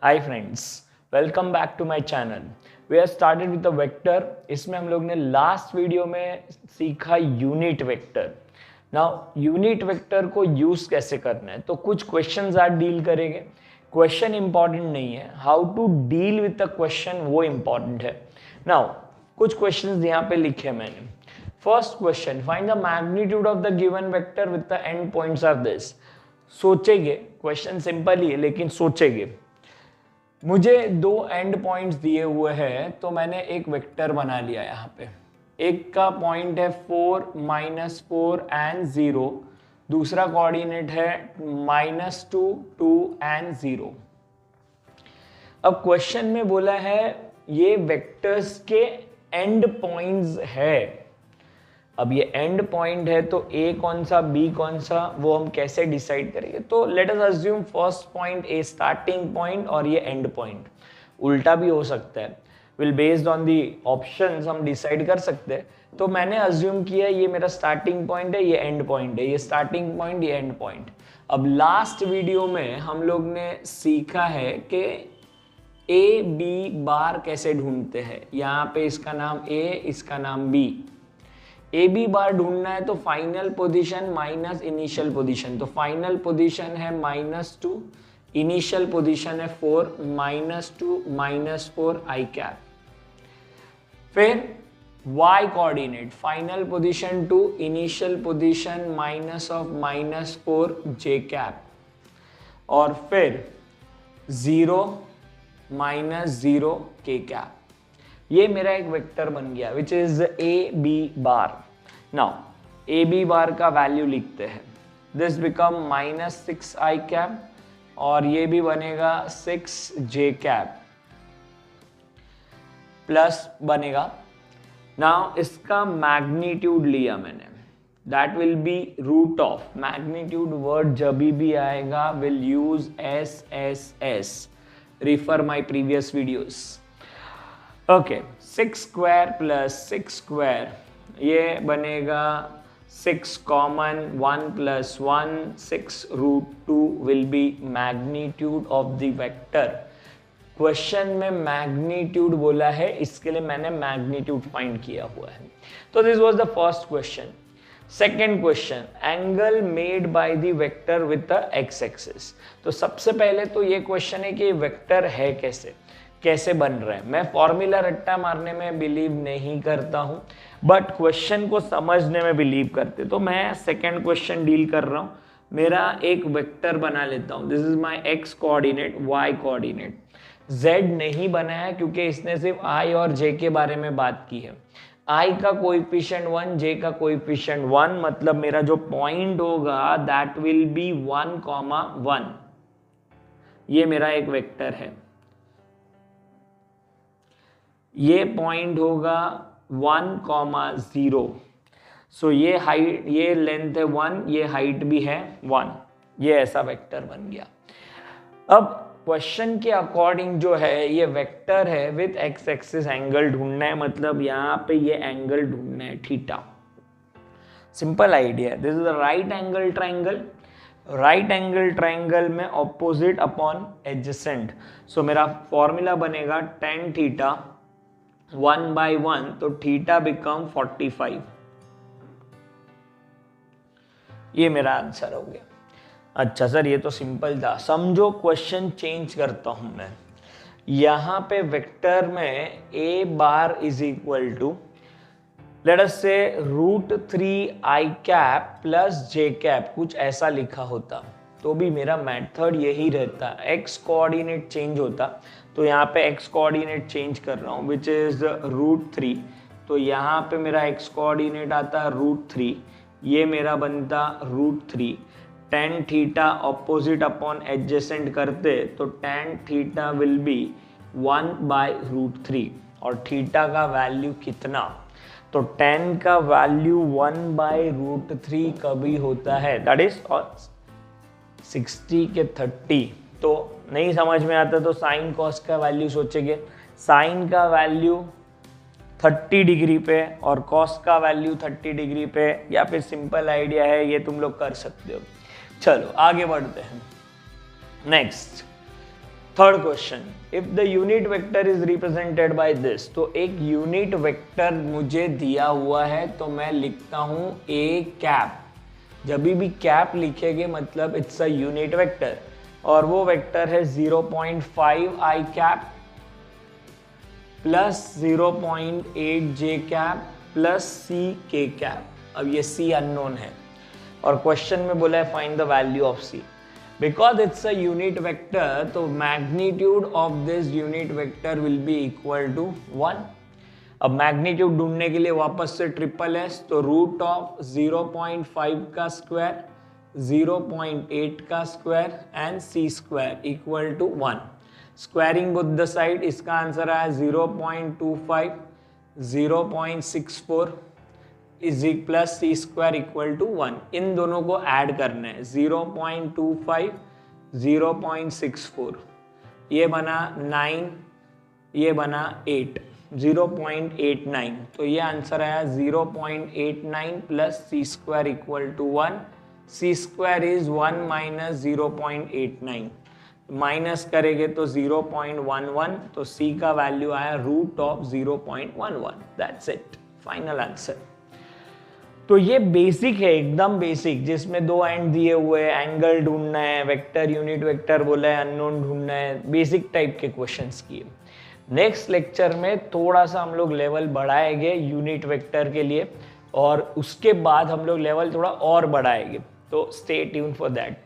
Hi friends, welcome back to my channel. We are started with the vector. इसमें हम लोग ने last video में सीखा unit vector. Now unit vector को यूज कैसे करना है, तो कुछ क्वेश्चंस आज डील करेंगे। क्वेश्चन इंपॉर्टेंट नहीं है, how to deal with the question वो इंपॉर्टेंट है। नाउ कुछ क्वेश्चंस यहाँ पे लिखे मैंने। First question, find the magnitude of the given vector with the end points are this. सोचेंगे, क्वेश्चन सिंपल ही है लेकिन सोचेंगे। मुझे दो एंड पॉइंट्स दिए हुए हैं तो मैंने एक वेक्टर बना लिया यहाँ पे। एक का पॉइंट है 4, -4 एंड 0, दूसरा कोऑर्डिनेट है -2, 2 एंड 0। अब क्वेश्चन में बोला है ये वेक्टर्स के एंड पॉइंट्स है। अब ये एंड पॉइंट है तो ए कौन सा बी कौन सा वो हम कैसे डिसाइड करेंगे। तो let us assume first point A starting point और ये एंड पॉइंट। उल्टा भी हो सकता है, will based on the options हम डिसाइड कर सकते हैं। तो मैंने अज्यूम किया ये मेरा स्टार्टिंग पॉइंट है, ये एंड पॉइंट है, ये स्टार्टिंग पॉइंट, ये एंड पॉइंट। अब लास्ट वीडियो में हम लोग ने सीखा है कि ए बी बार कैसे ढूंढते हैं। यहाँ पे इसका नाम ए, इसका नाम बी। ए बी बार ढूंढना है तो final position minus initial position. तो फाइनल पोजीशन है -2, इनिशियल पोजीशन है 4, -2 -4 आई कैप। फिर y coordinate, final position 2, initial position -4 j cap, और फिर 0 -0 k कैप। ये मेरा एक वेक्टर बन गया which is A B bar. Now A B bar का वैल्यू लिखते हैं। दिस बिकम -6 आई कैप और ये भी बनेगा 6 j कैप प्लस बनेगा। नाउ इसका मैग्नीट्यूड लिया मैंने, that will be root of. Magnitude word जब भी आएगा will use SSS, refer my previous videos। Okay, 6 square plus 6 square, ये बनेगा 6 common 1 + 1, 6√2 will be magnitude of the vector. Question में मैग्नीट्यूड बोला है, इसके लिए मैंने मैग्नीट्यूड फाइंड किया हुआ है। तो this was the first question. Second question, angle made by the vector with the x axis. तो सबसे पहले तो ये क्वेश्चन है कि वेक्टर है कैसे बन रहा है। मैं फॉर्मूला रट्टा मारने में बिलीव नहीं करता हूं, बट क्वेश्चन को समझने में बिलीव करते। तो मैं सेकेंड क्वेश्चन डील कर रहा हूं। मेरा एक वेक्टर बना लेता हूं। This is my X coordinate, Y coordinate. Z नहीं बनाया क्योंकि इसने सिर्फ आई और जे के बारे में बात की है। आई का कोएफिशिएंट 1, जे का कोएफिशिएंट 1, मतलब मेरा जो पॉइंट होगा दैट विल बी 1, 1। ये मेरा एक वेक्टर है। ये पॉइंट होगा 1, 0। सो ये हाइट, ये लेंथ है 1, ये हाइट भी है 1। ये ऐसा वेक्टर बन गया। अब क्वेश्चन के अकॉर्डिंग जो है ये वेक्टर है विथ एक्स एक्सिस। एंगल ढूंढना है, मतलब यहाँ पे ये एंगल ढूंढना है theta. Simple idea. This is the right angle triangle. Right angle triangle में ऑपोजिट अपॉन एडजेसेंट। सो मेरा फॉर्मूला बनेगा tan थीटा 1/1, तो थीटा बिकम 45। ये मेरा आंसर हो गया। अच्छा सर, ये तो सिंपल था। समझो क्वेश्चन चेंज करता हूं मैं। यहां पे वेक्टर में A bar is equal to let us say √3 i cap plus j cap, कुछ ऐसा लिखा होता तो भी मेरा मेथड यही रहता। एक्स कोऑर्डिनेट चेंज होता, तो यहाँ पे एक्स कोऑर्डिनेट चेंज कर रहा हूँ विच इज √3। तो यहाँ पे मेरा एक्स कोऑर्डिनेट आता √3, ये मेरा बनता √3। tan theta opposite upon adjacent करते तो tan थीटा विल बी 1/√3। और थीटा का वैल्यू कितना, तो tan का वैल्यू 1/√3 कभी होता है, दैट इज 60 के 30। तो नहीं समझ में आता तो साइन कॉस का वैल्यू सोचेंगे। साइन का वैल्यू 30 डिग्री पे और कॉस का वैल्यू 30 डिग्री पे, या फिर सिंपल आइडिया है, ये तुम लोग कर सकते हो। चलो आगे बढ़ते हैं। Next, third question, if the unit vector is represented by this, तो एक यूनिट वेक्टर मुझे दिया हुआ है तो मैं लिखता हूं ए कैप। जब भी कैप लिखेंगे मतलब इट्स अ यूनिट वेक्टर, और वो वेक्टर है 0.5 आई कैप प्लस 0.8 जे कैप प्लस सी के कैप। अब ये सी अननोन है और क्वेश्चन में बोला है find the value of C. Because it's a unit vector तो magnitude of this unit vector will be equal to 1। अब मैग्नीट्यूड ढूंढने के लिए वापस से ट्रिपल एस, तो रूट ऑफ 0.5 का स्क्वायर, 0.8 का square and C square equal to 1। Squaring both the side, इसका आंसर आया 0.25, 0.64 is plus C square equal to 1। इन दोनों को ऐड करना है, 0.25, 0.64, ये बना 9, ये बना 8, 0.89। तो ये आंसर आया 0.89 plus C square equal to 1। C square is 1 minus 0.89, minus करेंगे तो 0.11, तो सी का वैल्यू आया root of 0.11। That's it, final answer. तो ये बेसिक है, एकदम बेसिक, जिसमें दो एंड दिए हुए, एंगल ढूंढना है, वेक्टर यूनिट वेक्टर बोला है, अननोन ढूंढना है, बेसिक टाइप के क्वेश्चंस किए। नेक्स्ट लेक्चर में थोड़ा सा हम लोग लेवल बढ़ाएंगे यूनिट वेक्टर के लिए, और उसके बाद हम लोग लेवल थोड़ा और बढ़ाएंगे, तो स्टे ट्यून फॉर दैट।